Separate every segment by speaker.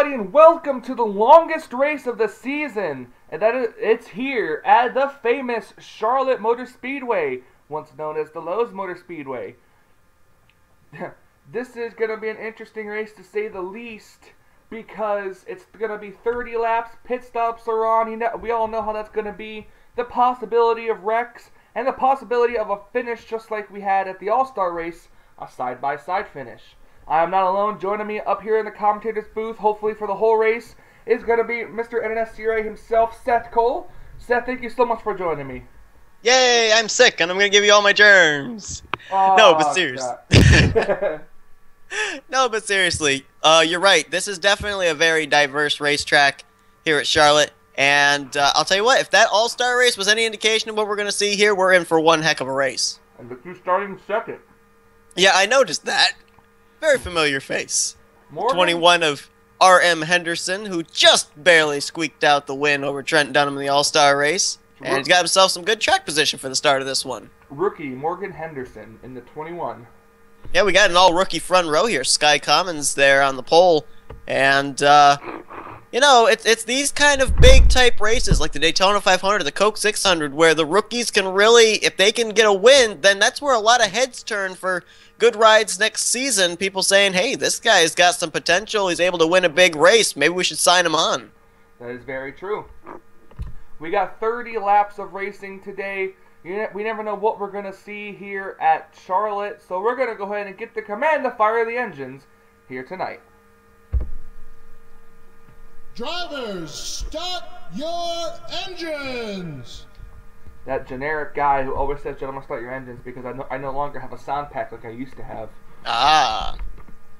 Speaker 1: everybody, and welcome to the longest race of the season, and it's here at the famous Charlotte Motor Speedway, once known as the Lowe's Motor Speedway. This is going to be an interesting race to say the least, because it's going to be 30 laps, pit stops are on, we all know how that's going to be, the possibility of wrecks, and the possibility of a finish just like we had at the All-Star race, a side-by-side finish. I am not alone. Joining me up here in the commentator's booth, hopefully for the whole race, is going to be Mr. NNSCRA himself, Seth Cole. Seth, thank you so much for joining me.
Speaker 2: Yay, I'm sick, and I'm going to give you all my germs.
Speaker 1: Oh,
Speaker 2: no, but seriously. No, but seriously, you're right. This is definitely a very diverse racetrack here at Charlotte. And I'll tell you what, if that All-Star race was any indication of what we're going to see here, we're in for one heck of a race.
Speaker 1: And look who's starting second.
Speaker 2: Yeah, I noticed that. Very familiar face.
Speaker 1: Morgan?
Speaker 2: 21 of R.M. Henderson, who just barely squeaked out the win over Trent Dunham in the All-Star race. And he's got himself some good track position for the start of this one.
Speaker 1: Rookie Morgan Henderson in the 21.
Speaker 2: Yeah, we got an all-rookie front row here. Sky Commons there on the pole. And, you know, it's these kind of big type races like the Daytona 500 or the Coke 600 where the rookies can really, if they can get a win, then that's where a lot of heads turn for good rides next season. People saying, hey, this guy's got some potential. He's able to win a big race. Maybe we should sign him on.
Speaker 1: That is very true. We got 30 laps of racing today. We never know what we're going to see here at Charlotte, so we're going to go ahead and get the command to fire the engines here tonight.
Speaker 3: Drivers, start your engines!
Speaker 1: That generic guy who always says, gentlemen, start your engines, because I no longer have a sound pack like I used to have.
Speaker 2: Ah.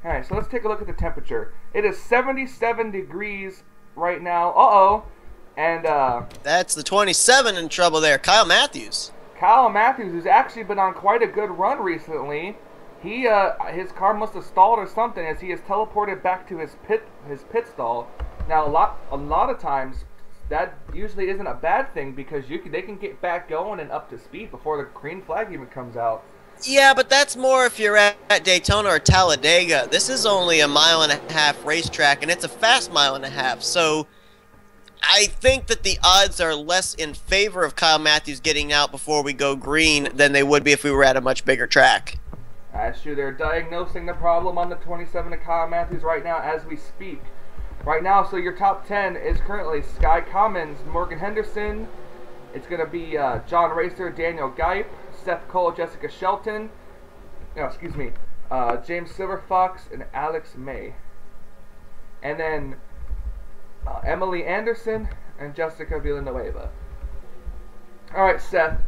Speaker 1: Alright, so let's take a look at the temperature. It is 77 degrees right now. Uh-oh. And,
Speaker 2: that's the 27 in trouble there. Kyle Matthews.
Speaker 1: Kyle Matthews, who's actually been on quite a good run recently. His car must have stalled or something as he is teleported back to his pit stall. Now, a lot of times, that usually isn't a bad thing because they can get back going and up to speed before the green flag even comes out.
Speaker 2: Yeah, but that's more if you're at Daytona or Talladega. This is only a mile-and-a-half racetrack, and it's a fast mile-and-a-half, so I think that the odds are less in favor of Kyle Matthews getting out before we go green than they would be if we were at a much bigger track.
Speaker 1: That's true. They're diagnosing the problem on the 27 of Kyle Matthews right now as we speak. Right now, so your top 10 is currently Sky Commons, Morgan Henderson. It's going to be John Racer, Daniel Geip, Seth Cole, Jessica Shelton. No, excuse me. James Silverfox and Alex May. And then Emily Anderson and Jessica Villanueva. Alright, Seth.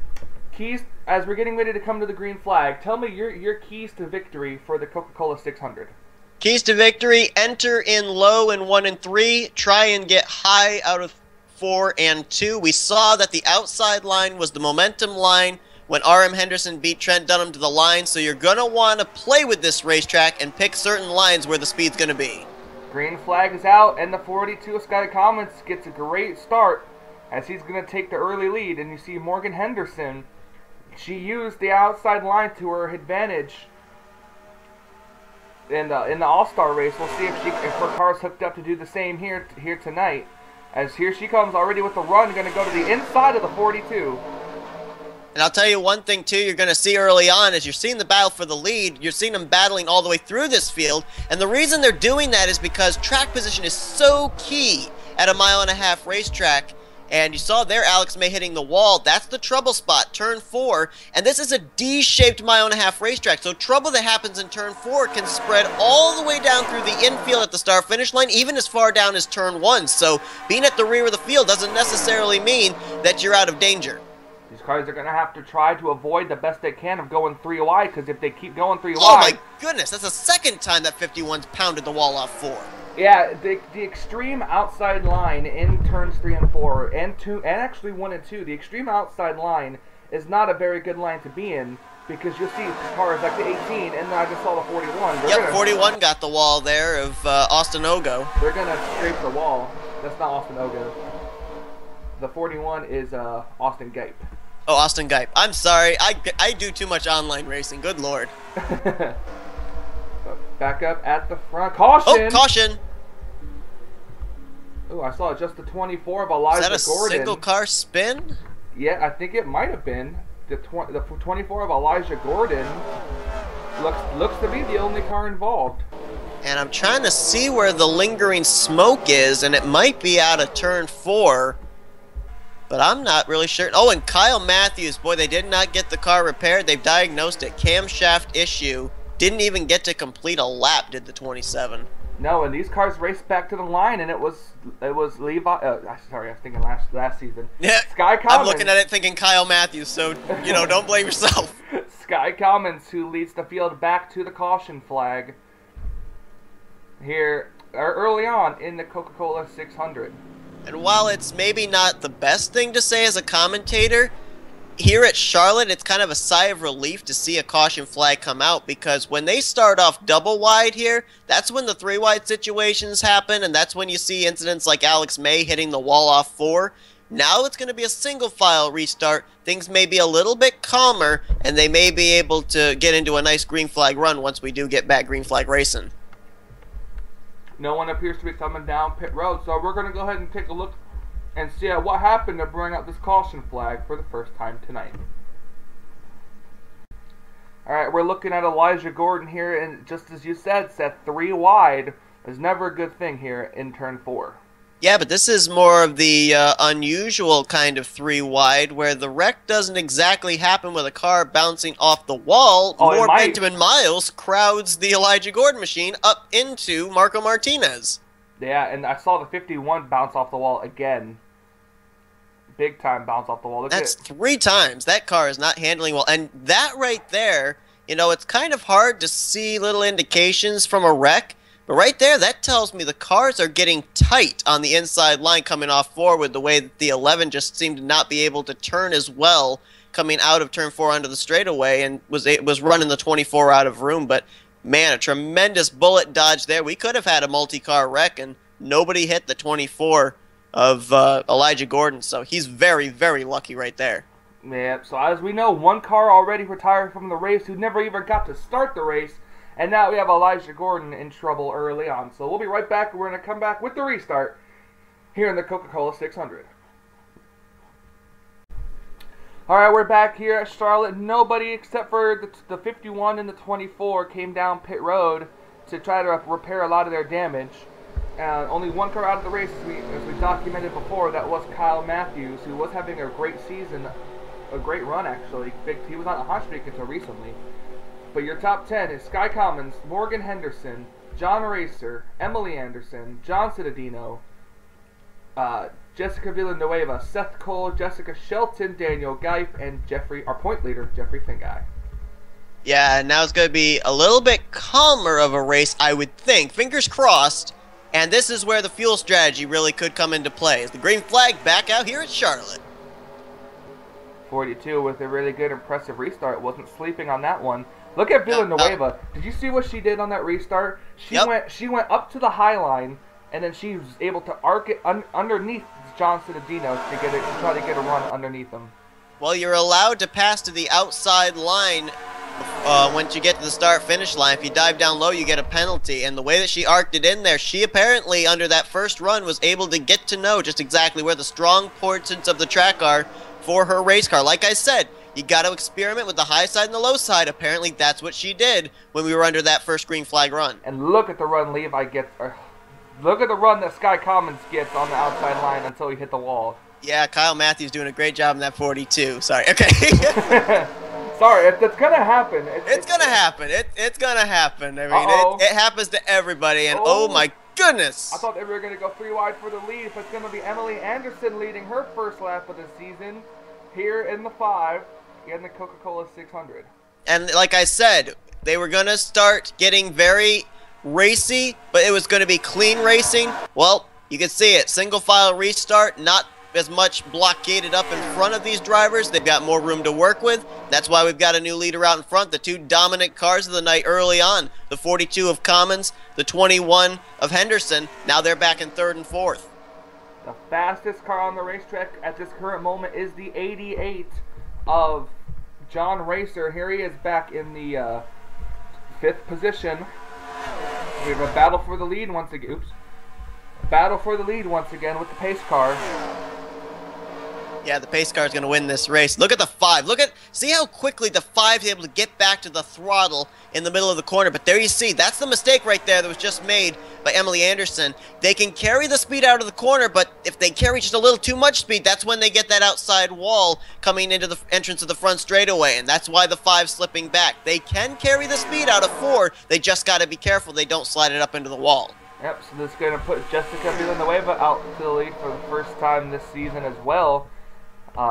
Speaker 1: Keys, as we're getting ready to come to the green flag, tell me your keys to victory for the Coca-Cola 600.
Speaker 2: Keys to victory, enter in low in 1 and 3, try and get high out of 4 and 2. We saw that the outside line was the momentum line when R.M. Henderson beat Trent Dunham to the line, so you're going to want to play with this racetrack and pick certain lines where the speed's going to be.
Speaker 1: Green flag is out, and the 42 of Sky Commons gets a great start as he's going to take the early lead. And you see Morgan Henderson, she used the outside line to her advantage in the All-Star race. We'll see if her car's hooked up to do the same here tonight. As here she comes already with the run, going to go to the inside of the 42.
Speaker 2: And I'll tell you one thing, too, you're going to see early on, as you're seeing the battle for the lead, you're seeing them battling all the way through this field. And the reason they're doing that is because track position is so key at a mile-and-a-half racetrack. And you saw there Alex May hitting the wall. That's the trouble spot, turn 4. And this is a D-shaped mile-and-a-half racetrack. So trouble that happens in turn 4 can spread all the way down through the infield at the start-finish line, even as far down as turn 1. So being at the rear of the field doesn't necessarily mean that you're out of danger.
Speaker 1: These cars are going to have to try to avoid the best they can of going 3 wide, because if they keep going 3
Speaker 2: Oh
Speaker 1: wide...
Speaker 2: my goodness, that's the second time that 51's pounded the wall off 4.
Speaker 1: Yeah, the extreme outside line in turns 3 and 4, and 2, and actually 1 and 2, the extreme outside line is not a very good line to be in, because you'll see cars like the 18, and then I just saw the 41.
Speaker 2: Yep, 41 got the wall there of Austin Ogo.
Speaker 1: They're going to scrape the wall. That's not Austin Ogo. The 41 is Austin Geip.
Speaker 2: Oh, Austin Geip. I'm sorry. I do too much online racing. Good lord.
Speaker 1: Back up at the front. Caution!
Speaker 2: Oh, caution!
Speaker 1: Oh, I saw just the 24 of
Speaker 2: Is
Speaker 1: Elijah
Speaker 2: that a
Speaker 1: Gordon.
Speaker 2: single car spin?
Speaker 1: Yeah, I think it might have been. The 24 of Elijah Gordon looks to be the only car involved.
Speaker 2: And I'm trying to see where the lingering smoke is, and it might be out of turn 4. But I'm not really sure. Oh, and Kyle Matthews, boy, they did not get the car repaired. They've diagnosed a camshaft issue. Didn't even get to complete a lap, did the 27.
Speaker 1: No, and these cars raced back to the line, and it was Levi. Sorry, I was thinking last season.
Speaker 2: Yeah,
Speaker 1: Sky Commons.
Speaker 2: I'm looking at it thinking Kyle Matthews, so, you know, don't blame yourself.
Speaker 1: Sky Commons, who leads the field back to the caution flag here early on in the Coca-Cola 600.
Speaker 2: And while it's maybe not the best thing to say as a commentator, here at Charlotte, it's kind of a sigh of relief to see a caution flag come out, because when they start off double wide here, that's when the 3 wide situations happen, and that's when you see incidents like Alex May hitting the wall off 4. Now it's going to be a single file restart. Things may be a little bit calmer, and they may be able to get into a nice green flag run once we do get back green flag racing.
Speaker 1: No one appears to be coming down pit road, so we're going to go ahead and take a look and see what happened to bring out this caution flag for the first time tonight. Alright, we're looking at Elijah Gordon here, and just as you said, Seth, 3 wide is never a good thing here in turn 4.
Speaker 2: Yeah, but this is more of the unusual kind of 3 wide, where the wreck doesn't exactly happen with a car bouncing off the wall. More Benjamin Miles crowds the Elijah Gordon machine up into Marco Martinez.
Speaker 1: Yeah, and I saw the 51 bounce off the wall again. Big time bounce off the wall.
Speaker 2: That's 3 times. That car is not handling well. And that right there, you know, it's kind of hard to see little indications from a wreck. But right there, that tells me the cars are getting tight on the inside line coming off forward, the way that the 11 just seemed to not be able to turn as well coming out of turn 4 onto the straightaway, and was running the 24 out of room. But man, a tremendous bullet dodge there. We could have had a multi-car wreck, and nobody hit the 24 of Elijah Gordon, so he's very, very lucky right there.
Speaker 1: Yeah, so as we know, 1 car already retired from the race who never even got to start the race. And now we have Elijah Gordon in trouble early on. So we'll be right back. We're going to come back with the restart here in the Coca-Cola 600. Alright, we're back here at Charlotte. Nobody except for the 51 and the 24 came down pit road to try to repair a lot of their damage. Only 1 car out of the race, as we documented before. That was Kyle Matthews, who was having a great season, a great run actually. He was on a hot streak until recently. But your top 10 is Sky Commons, Morgan Henderson, John Racer, Emily Anderson, John Cittadino, Jessica Villanueva, Seth Cole, Jessica Shelton, Daniel Geif, and our point leader, Jeffrey Fingai.
Speaker 2: Yeah, and now it's going to be a little bit calmer of a race, I would think. Fingers crossed. And this is where the fuel strategy really could come into play. Is the green flag back out here at Charlotte?
Speaker 1: 42 with a really good, impressive restart. Wasn't sleeping on that one. Look at Villanueva. Did you see what she did on that restart? She went up to the high line, and then she was able to arc it underneath John Cittadino to try to get a run underneath him.
Speaker 2: Well, you're allowed to pass to the outside line once you get to the start-finish line. If you dive down low, you get a penalty. And the way that she arced it in there, she apparently, under that first run, was able to get to know just exactly where the strong portions of the track are for her race car. Like I said, you got to experiment with the high side and the low side. Apparently, that's what she did when we were under that first green flag run.
Speaker 1: And look at the run Levi gets. Look at the run that Sky Commons gets on the outside line until he hit the wall.
Speaker 2: Yeah, Kyle Matthews doing a great job in that 42. Sorry. Okay.
Speaker 1: Sorry, it's gonna happen.
Speaker 2: It's gonna happen. It's gonna happen. I mean, it happens to everybody. And oh my goodness!
Speaker 1: I thought they were gonna go 3 wide for the lead, but it's gonna be Emily Anderson leading her first lap of the season here in the 5 in the Coca-Cola 600.
Speaker 2: And like I said, they were gonna start getting very racy, but it was gonna be clean racing. Well, you can see it. Single file restart, not as much blockaded up in front of these drivers. They've got more room to work with. That's why we've got a new leader out in front. The 2 dominant cars of the night early on. The 42 of Commons, the 21 of Henderson. Now they're back in 3rd and 4th.
Speaker 1: The fastest car on the racetrack at this current moment is the 88 of John Racer. Here he is back in the 5th position. We have a battle for the lead once again. Oops. battle for the lead once again with the pace car.
Speaker 2: Yeah, the pace car is going to win this race. Look at the 5. See how quickly the 5 is able to get back to the throttle in the middle of the corner. But there you see, that's the mistake right there that was just made by Emily Anderson. They can carry the speed out of the corner, but if they carry just a little too much speed, that's when they get that outside wall coming into the entrance of the front straightaway. And that's why the 5's slipping back. They can carry the speed out of 4. They just got to be careful they don't slide it up into the wall.
Speaker 1: Yep, so this is going to put Jessica Villanueva out to the lead for the first time this season as well.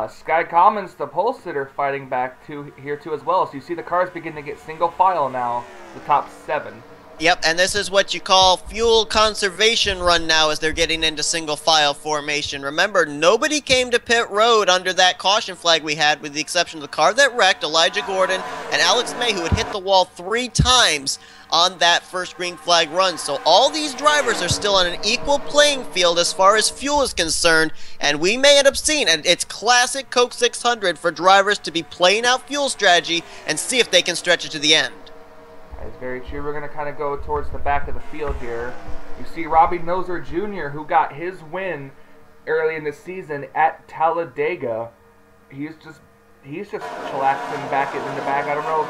Speaker 1: Sky Commons, the pole sitter, fighting back here too as well. So you see the cars begin to get single file now, the top 7.
Speaker 2: Yep, and this is what you call fuel conservation run now as they're getting into single file formation. Remember, nobody came to pit road under that caution flag we had, with the exception of the car that wrecked, Elijah Gordon, and Alex May, who had hit the wall 3 times on that first green flag run. So all these drivers are still on an equal playing field as far as fuel is concerned, and we may end up seeing, and it's classic Coke 600 for drivers to be playing out fuel strategy and see if they can stretch it to the end.
Speaker 1: That's very true. We're going to kind of go towards the back of the field here. You see Robbie Noser Jr., who got his win early in the season at Talladega. He's just chillaxing back in the back. I don't know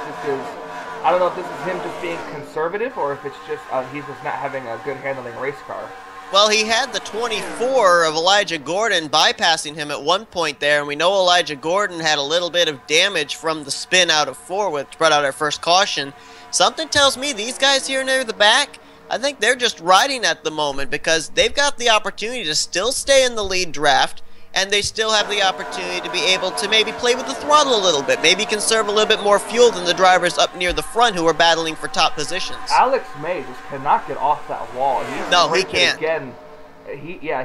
Speaker 1: if this is him just being conservative, or if it's just he's just not having a good handling race car.
Speaker 2: Well, he had the 24 of Elijah Gordon bypassing him at one point there, and we know Elijah Gordon had a little bit of damage from the spin out of 4, which brought out our first caution. Something tells me these guys here near the back, I think they're just riding at the moment, because they've got the opportunity to still stay in the lead draft, and they still have the opportunity to be able to maybe play with the throttle a little bit, maybe conserve a little bit more fuel than the drivers up near the front who are battling for top positions.
Speaker 1: Alex May just cannot get off that wall.
Speaker 2: He can't.
Speaker 1: Again.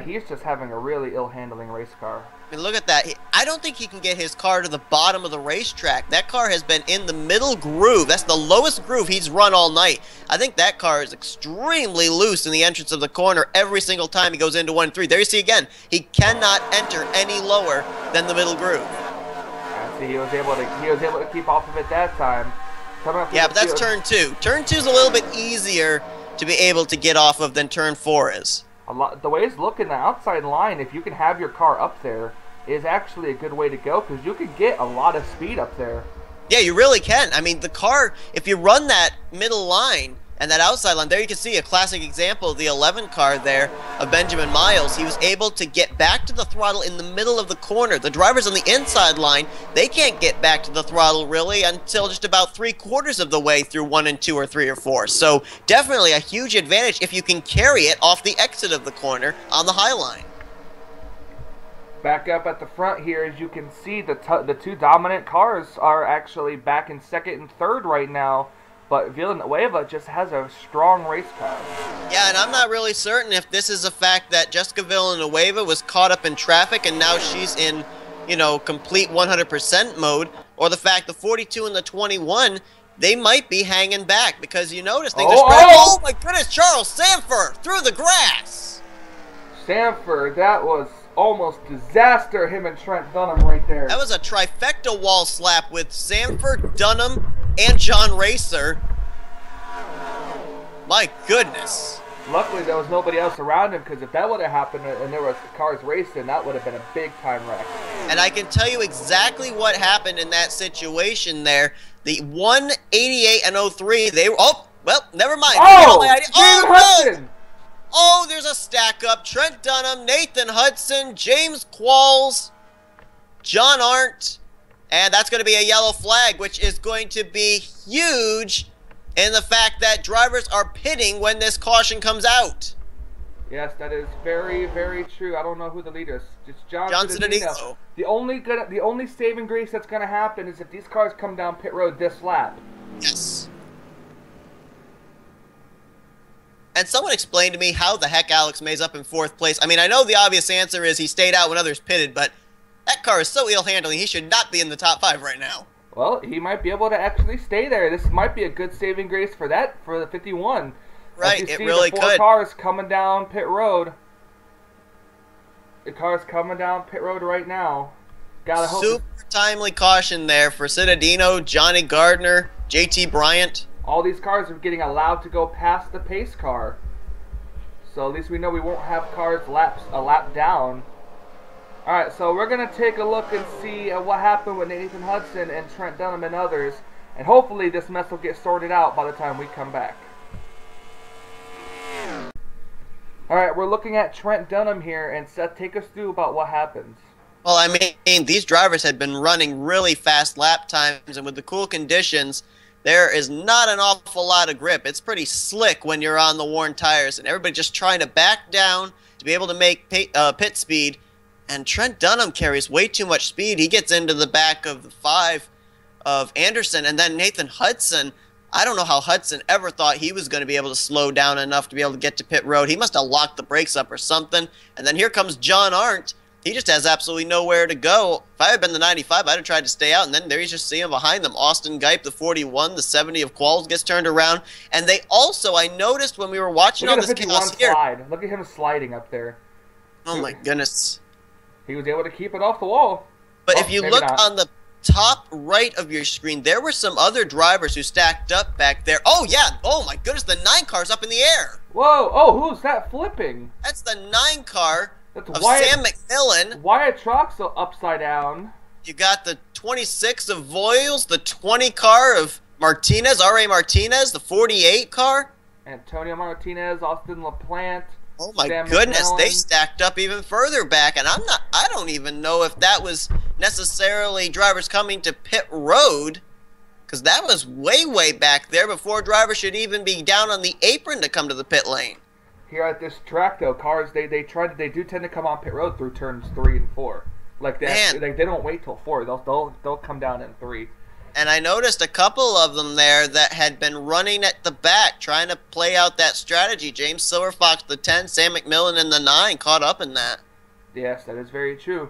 Speaker 1: He's just having a really ill-handling race car.
Speaker 2: I mean, look at that. I don't think he can get his car to the bottom of the racetrack. That car has been in the middle groove. That's the lowest groove he's run all night. I think that car is extremely loose in the entrance of the corner every single time he goes into 1-3. There you see again, he cannot enter any lower than the middle groove.
Speaker 1: See, he was able to keep off of it that time.
Speaker 2: Yeah, but that's turn 2. Turn 2 is a little bit easier to be able to get off of than turn 4 is.
Speaker 1: The way it's looking, the outside line, if you can have your car up there, is actually a good way to go, because you can get a lot of speed up there.
Speaker 2: Yeah, you really can. I mean, the car, if you run that middle line and that outside line, there you can see a classic example of the 11 car there of Benjamin Miles. He was able to get back to the throttle in the middle of the corner. The drivers on the inside line, they can't get back to the throttle really until just about 3/4 of the way through 1 and 2 or 3 or 4. So definitely a huge advantage if you can carry it off the exit of the corner on the high line.
Speaker 1: Back up at the front here, as you can see, the 2 dominant cars are actually back in 2nd and 3rd right now. But Villanueva just has a strong race car.
Speaker 2: Yeah, and I'm not really certain if this is a fact that Jessica Villanueva was caught up in traffic and now she's in, complete 100% mode, or the fact the 42 and the 21, they might be hanging back, because you notice things are spread. Oh my goodness, Charles Sanford through the grass.
Speaker 1: Sanford, that was almost disaster, him and Trent Dunham right there.
Speaker 2: That was a trifecta wall slap with Sanford, Dunham, and John Racer. My goodness.
Speaker 1: Luckily, there was nobody else around him, because if that would have happened and there was cars racing, that would have been a big-time wreck.
Speaker 2: And I can tell you exactly what happened in that situation there. The 188 and 03, they were... Oh, well, never mind.
Speaker 1: Hudson!
Speaker 2: Oh, there's a stack up. Trent Dunham, Nathan Hudson, James Qualls, John Arndt, and that's going to be a yellow flag, which is going to be huge in the fact that drivers are pitting when this caution comes out.
Speaker 1: Yes, that is very, very true. I don't know who the leader is. It's John
Speaker 2: Cittadino.
Speaker 1: The only saving grace that's going to happen is if these cars come down pit road this lap.
Speaker 2: Yes. And someone explained to me how the heck Alex May's up in 4th place. I mean, I know the obvious answer is he stayed out when others pitted, but that car is so ill-handling, he should not be in the top 5 right now.
Speaker 1: Well, he might be able to actually stay there. This might be a good saving grace for the 51.
Speaker 2: Right, it really could.
Speaker 1: The 4 cars coming down pit road. The car's coming down pit road right now. Gotta hope.
Speaker 2: Super timely caution there for Cittadino, Johnny Gardner, JT Bryant.
Speaker 1: All these cars are getting allowed to go past the pace car. So at least we know we won't have cars a lap down. Alright, so we're going to take a look and see what happened with Nathan Hudson and Trent Dunham and others. And hopefully this mess will get sorted out by the time we come back. Alright, we're looking at Trent Dunham here, and Seth, take us through about what happens.
Speaker 2: Well, I mean, these drivers had been running really fast lap times, and with the cool conditions, there is not an awful lot of grip. It's pretty slick when you're on the worn tires, and everybody just trying to back down to be able to make pit speed. And Trent Dunham carries way too much speed. He gets into the back of the 5 of Anderson, and then Nathan Hudson. I don't know how Hudson ever thought he was going to be able to slow down enough to be able to get to pit road. He must have locked the brakes up or something. And then here comes John Arndt. He just has absolutely nowhere to go. If I had been the 95, I'd have tried to stay out. And then there you just see him behind them. Austin Geip, the 41, the 70 of Qualls gets turned around. And they also, I noticed when we were watching all this chaos here.
Speaker 1: Look at him sliding up there.
Speaker 2: Oh my goodness.
Speaker 1: He was able to keep it off the wall.
Speaker 2: But if you look on the top right of your screen, there were some other drivers who stacked up back there. Oh yeah, oh my goodness, the 9 car's up in the air.
Speaker 1: Whoa, oh, who's that flipping?
Speaker 2: That's the 9 car of
Speaker 1: Wyatt,
Speaker 2: Sam McMillan.
Speaker 1: Wyatt Troxel upside down.
Speaker 2: You got the 26 of Voiles, the 20 car of Martinez, R.A. Martinez, the 48 car.
Speaker 1: Antonio Martinez, Austin LaPlante.
Speaker 2: Oh my
Speaker 1: Sam
Speaker 2: goodness,
Speaker 1: McMillan.
Speaker 2: they stacked up even further back, and I don't even know if that was necessarily drivers coming to pit road, because that was way back there before drivers should even be down on the apron to come to the pit lane.
Speaker 1: Here at this track, though, cars they do tend to come on pit road through turns 3 and 4. Like they don't wait till 4. They'll come down in 3.
Speaker 2: And I noticed a couple of them there that had been running at the back, trying to play out that strategy. James Silverfox, the 10, Sam McMillan in the 9, caught up in that.
Speaker 1: Yes, that is very true.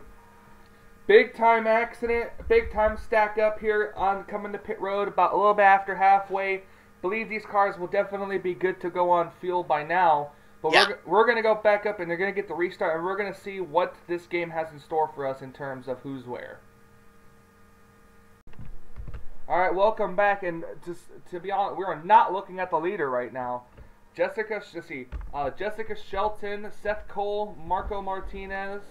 Speaker 1: Big time accident, big time stack up here on coming to pit road about a little bit after halfway. Believe these cars will definitely be good to go on fuel by now. But
Speaker 2: yeah,
Speaker 1: we're going to go back up and they're going to get the restart, and we're going to see what this game has in store for us in terms of who's where. Alright, welcome back, and just to be honest, we are not looking at the leader right now. Jessica Shelton, Seth Cole, Marco Martinez,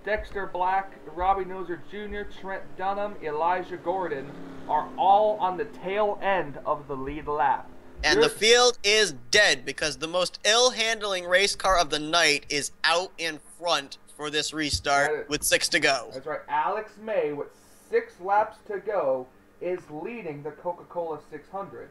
Speaker 1: Dexter Black, Robbie Noser Jr., Trent Dunham, Elijah Gordon are all on the tail end of the lead lap.
Speaker 2: And the field is dead because the most ill-handling race car of the night is out in front for this restart with 6 to go.
Speaker 1: That's right. Alex May, with 6 laps to go, is leading the Coca-Cola 600.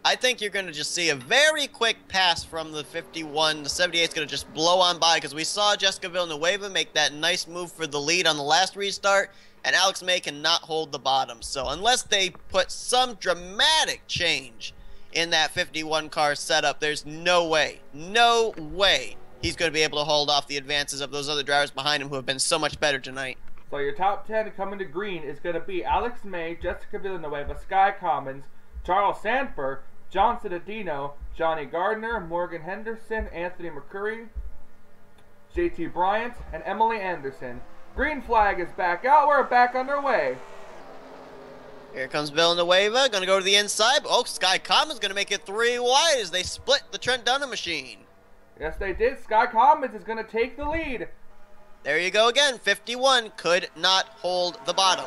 Speaker 2: I think you're going to just see a very quick pass from the 51. The 78 is going to just blow on by because we saw Jessica Villanueva make that nice move for the lead on the last restart, and Alex May cannot hold the bottom. So unless they put some dramatic change in that 51 car setup, there's no way he's going to be able to hold off the advances of those other drivers behind him who have been so much better tonight.
Speaker 1: So your top 10 coming to green is going to be Alex May, Jessica Villanueva, Sky Commons, Charles Sanford, John Cittadino, Johnny Gardner, Morgan Henderson, Anthony McCurry, JT Bryant, and Emily Anderson. Green flag is back out. We're back underway.
Speaker 2: Here comes Villanueva, going to go to the inside. Oh, Sky Commons going to make it 3 wide as they split the Trent Dunham machine.
Speaker 1: Yes, they did. Sky Commons is going to take the lead.
Speaker 2: There you go again. 51 could not hold the bottom.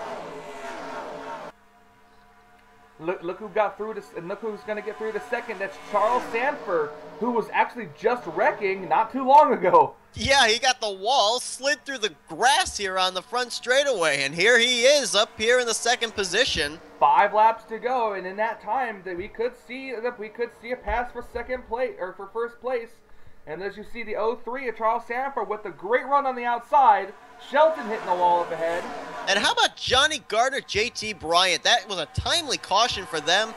Speaker 1: Look who got through this, and look who's going to get through the second. That's Charles Sanford, who was actually just wrecking not too long ago.
Speaker 2: Yeah, he got the wall, slid through the grass here on the front straightaway, and here he is up here in the second position.
Speaker 1: 5 laps to go, and in that time, that we could see a pass for second place or for first place. And as you see, the 03 of Charles Sanford with a great run on the outside. Shelton hitting the wall up ahead.
Speaker 2: And how about Johnny Gardner, JT Bryant? That was a timely caution for them.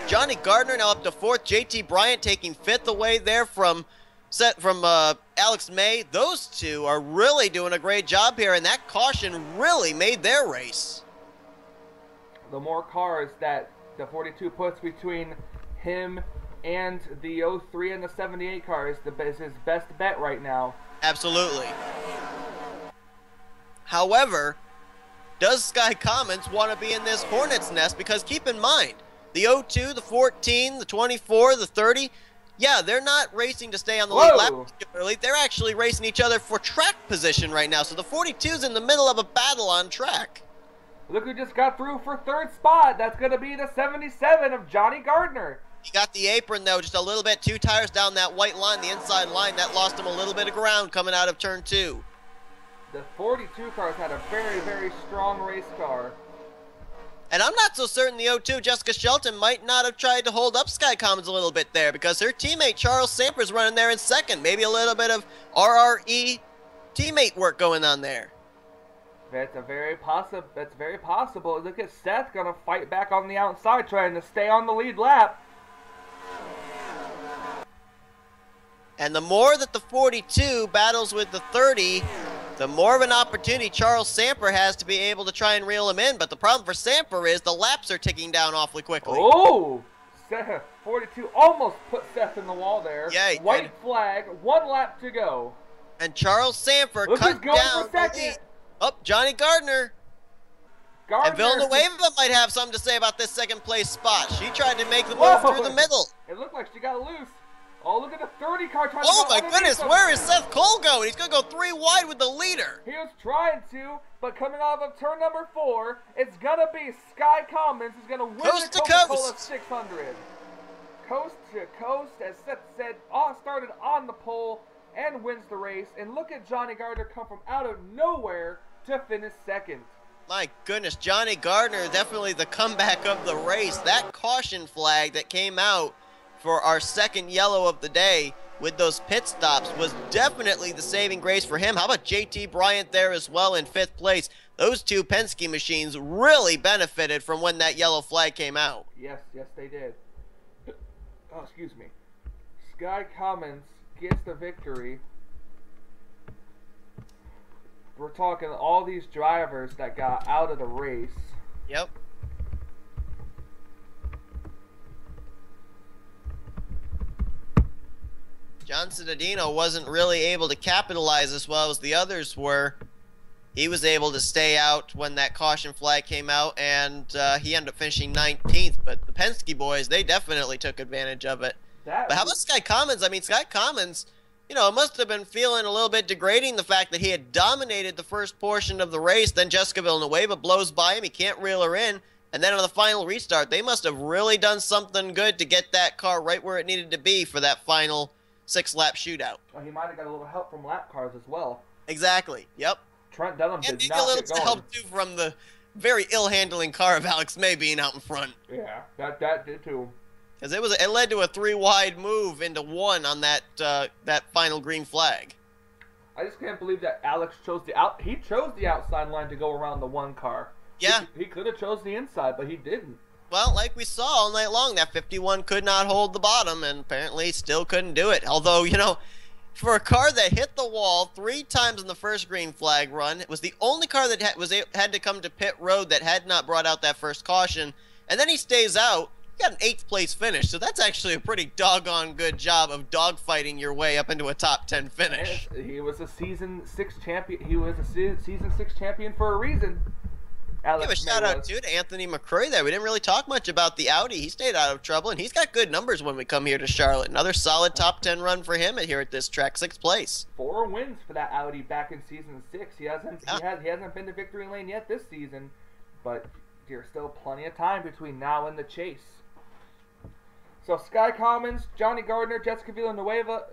Speaker 2: Johnny Gardner now up to 4th. JT Bryant taking 5th away there from Alex May. Those two are really doing a great job here, and that caution really made their race.
Speaker 1: The more cars that the 42 puts between him and the 03 and the 78 car is his best bet right now.
Speaker 2: Absolutely. However, does Sky Commons want to be in this hornet's nest? Because keep in mind, the 02, the 14, the 24, the 30, Yeah, they're not racing to stay on the
Speaker 1: Whoa.
Speaker 2: lead lap particularly. They're actually racing each other for track position right now. So the 42's in the middle of a battle on track.
Speaker 1: Look who just got through for third spot. That's going to be the 77 of Johnny Gardner.
Speaker 2: He got the apron, though, just a little bit. 2 tires down that white line, the inside line. That lost him a little bit of ground coming out of turn 2.
Speaker 1: The 42 cars had a very, very strong race car.
Speaker 2: And I'm not so certain the 02, Jessica Shelton, might not have tried to hold up Sky Commons a little bit there because her teammate, Charles Samper's running there in second. Maybe a little bit of RRE teammate work going on there.
Speaker 1: That's very possible. Look at Seth going to fight back on the outside, trying to stay on the lead lap.
Speaker 2: And the more that the 42 battles with the 30, the more of an opportunity Charles Samper has to be able to try and reel him in. But the problem for Samper is the laps are ticking down awfully quickly.
Speaker 1: Oh! Seth, 42 almost put Seth in the wall there.
Speaker 2: Yeah,
Speaker 1: White flag, 1 lap to go.
Speaker 2: And Charles Samper
Speaker 1: Look
Speaker 2: cut
Speaker 1: who's going
Speaker 2: down
Speaker 1: for second.
Speaker 2: the lead. Oh, Johnny Gardner. And Villanueva might have something to say about this second place spot. She tried to make the move through the middle.
Speaker 1: It looked like she got loose. Oh, look at the 30 car trying to
Speaker 2: Oh
Speaker 1: go
Speaker 2: my goodness, where is Seth Cole going? He's going to go 3 wide with the leader.
Speaker 1: He was trying to, but coming off of turn number 4, it's going to be Sky Commons who's going to win
Speaker 2: Coast
Speaker 1: the
Speaker 2: to
Speaker 1: Coca-Cola
Speaker 2: coast.
Speaker 1: 600. Coast to coast, as Seth said, started on the pole and wins the race. And look at Johnny Gardner come from out of nowhere to finish second.
Speaker 2: My goodness, Johnny Gardner, definitely the comeback of the race. That caution flag that came out for our second yellow of the day with those pit stops was definitely the saving grace for him. How about JT Bryant there as well in 5th place? Those 2 Penske machines really benefited from when that yellow flag came out.
Speaker 1: Yes, they did. Oh, excuse me. Sky Commons gets the victory. We're talking all these drivers that got out of the race.
Speaker 2: Yep. John Cittadino wasn't really able to capitalize as well as the others were. He was able to stay out when that caution flag came out, and he ended up finishing 19th. But the Penske boys, they definitely took advantage of it. But how about Sky Commons? I mean, Sky Commons, you know, must have been feeling a little bit degrading the fact that he had dominated the first portion of the race. Then Jessica Villanueva blows by him. He can't reel her in. And then on the final restart, they must have really done something good to get that car right where it needed to be for that final 6-lap shootout.
Speaker 1: Well, he might have got a little help from lap cars as well.
Speaker 2: Exactly. Yep.
Speaker 1: Trent Dunham
Speaker 2: And
Speaker 1: did
Speaker 2: maybe a
Speaker 1: not
Speaker 2: little
Speaker 1: get
Speaker 2: bit
Speaker 1: going.
Speaker 2: help too from the very ill-handling car of Alex May being out in front.
Speaker 1: Yeah, that did too.
Speaker 2: Because it led to a 3-wide move into 1 on that that final green flag.
Speaker 1: I just can't believe that Alex chose he chose the outside line to go around the 1 car.
Speaker 2: Yeah.
Speaker 1: He could have chose the inside, but he didn't.
Speaker 2: Well, like we saw all night long, that 51 could not hold the bottom, and apparently still couldn't do it. Although, you know, for a car that hit the wall 3 times in the first green flag run, it was the only car that had to come to pit road that had not brought out that first caution, and then he stays out. He got an 8th place finish, so that's actually a pretty doggone good job of dogfighting your way up into a top 10 finish.
Speaker 1: He was a season 6 champion. He was a season 6 champion for a reason. Alex
Speaker 2: Give a shout out too to Anthony McCrory there. We didn't really talk much about the Audi. He stayed out of trouble, and he's got good numbers when we come here to Charlotte. Another solid top 10 run for him here at this track, 6th place.
Speaker 1: 4 wins for that Audi back in season 6. He hasn't been to victory lane yet this season, but there's still plenty of time between now and the chase. So Sky Commons, Johnny Gardner, Jessica Villanueva,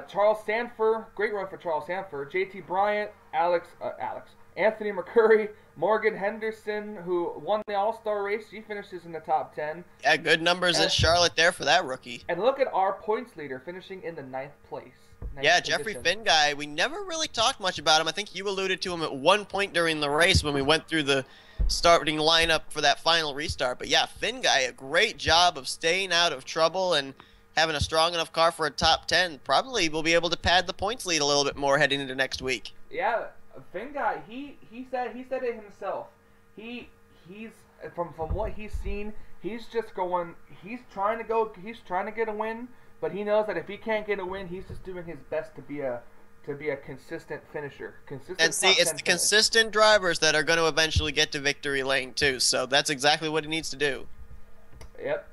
Speaker 1: Charles Sanford, great run for Charles Sanford, JT Bryant, Anthony McCurry, Morgan Henderson, who won the All-Star race. She finishes in the top 10.
Speaker 2: Yeah, good numbers at Charlotte there for that rookie.
Speaker 1: And look at our points leader finishing in the 9th place.
Speaker 2: Yeah, Jeffrey Finguy. We never really talked much about him. I think you alluded to him at one point during the race when we went through the starting lineup for that final restart. But yeah, Finguy, a great job of staying out of trouble and having a strong enough car for a top 10. Probably will be able to pad the points lead a little bit more heading into next week.
Speaker 1: Yeah, Finguy, he said it himself. He's from what he's seen, he's trying to get a win, but he knows that if he can't get a win, he's just doing his best to be a consistent finisher.
Speaker 2: And see, it's the consistent drivers that are going to eventually get to victory lane too. So that's exactly what he needs to do.
Speaker 1: Yep.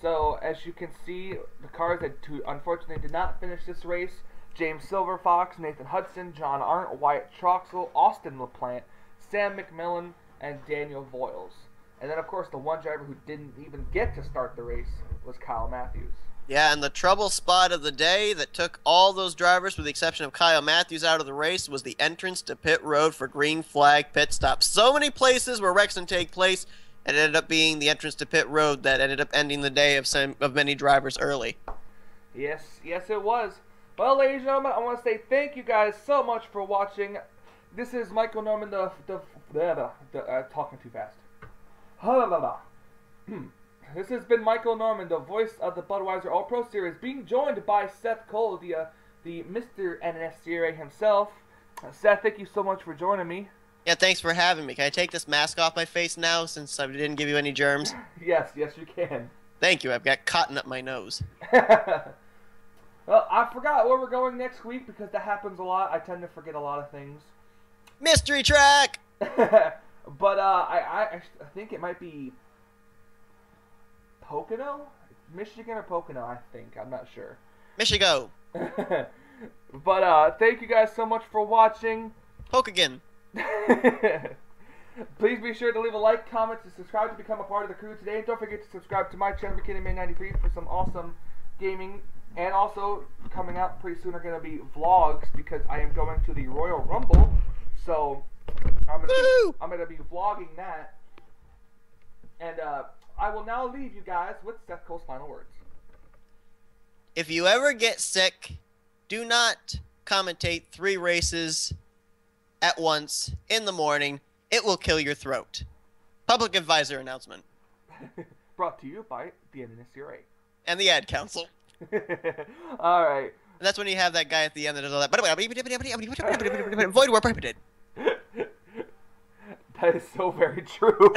Speaker 1: So, as you can see, the cars that unfortunately did not finish this race, James Silverfox, Nathan Hudson, John Arndt, Wyatt Troxel, Austin LaPlante, Sam McMillan, and Daniel Voiles. And then, of course, the one driver who didn't even get to start the race was Kyle Matthews.
Speaker 2: Yeah, and the trouble spot of the day that took all those drivers, with the exception of Kyle Matthews, out of the race was the entrance to pit road for green flag pit stop. So many places where wrecks can take place, and it ended up being the entrance to pit road that ended up ending the day of many drivers early.
Speaker 1: Yes, it was. Well, ladies and gentlemen, I want to say thank you guys so much for watching. This is Michael Norman, talking too fast. This has been Michael Norman, the voice of the Budweiser All-Pro Series, being joined by Seth Cole, the Mr. NNSCRA himself. Seth, thank you so much for joining me.
Speaker 2: Yeah, thanks for having me. Can I take this mask off my face now, since I didn't give you any germs?
Speaker 1: Yes, you can.
Speaker 2: Thank you. I've got cotton up my nose.
Speaker 1: Well, I forgot where we're going next week, because that happens a lot. I tend to forget a lot of things.
Speaker 2: Mystery track!
Speaker 1: But I think it might be Pocono? Michigan or Pocono, I think. I'm not sure.
Speaker 2: Michigo.
Speaker 1: But thank you guys so much for watching.
Speaker 2: Pokegan.
Speaker 1: Please be sure to leave a like, comment, and subscribe to become a part of the crew today. And don't forget to subscribe to my channel, McKinney93, for some awesome gaming. And also, coming out pretty soon are going to be vlogs, because I am going to the Royal Rumble. So, I'm going to be vlogging that. And I will now leave you guys with Seth Cole's final words.
Speaker 2: If you ever get sick, do not commentate 3 races at once in the morning. It will kill your throat. Public advisor announcement.
Speaker 1: Brought to you by the NNSCRA.
Speaker 2: And the Ad Council.
Speaker 1: Alright.
Speaker 2: And that's when you have that guy at the end that does all that. Void war prohibited.
Speaker 1: That is so very true.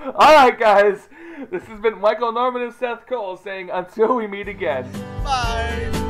Speaker 1: Alright, guys. This has been Michael Norman and Seth Cole saying until we meet again.
Speaker 2: Bye.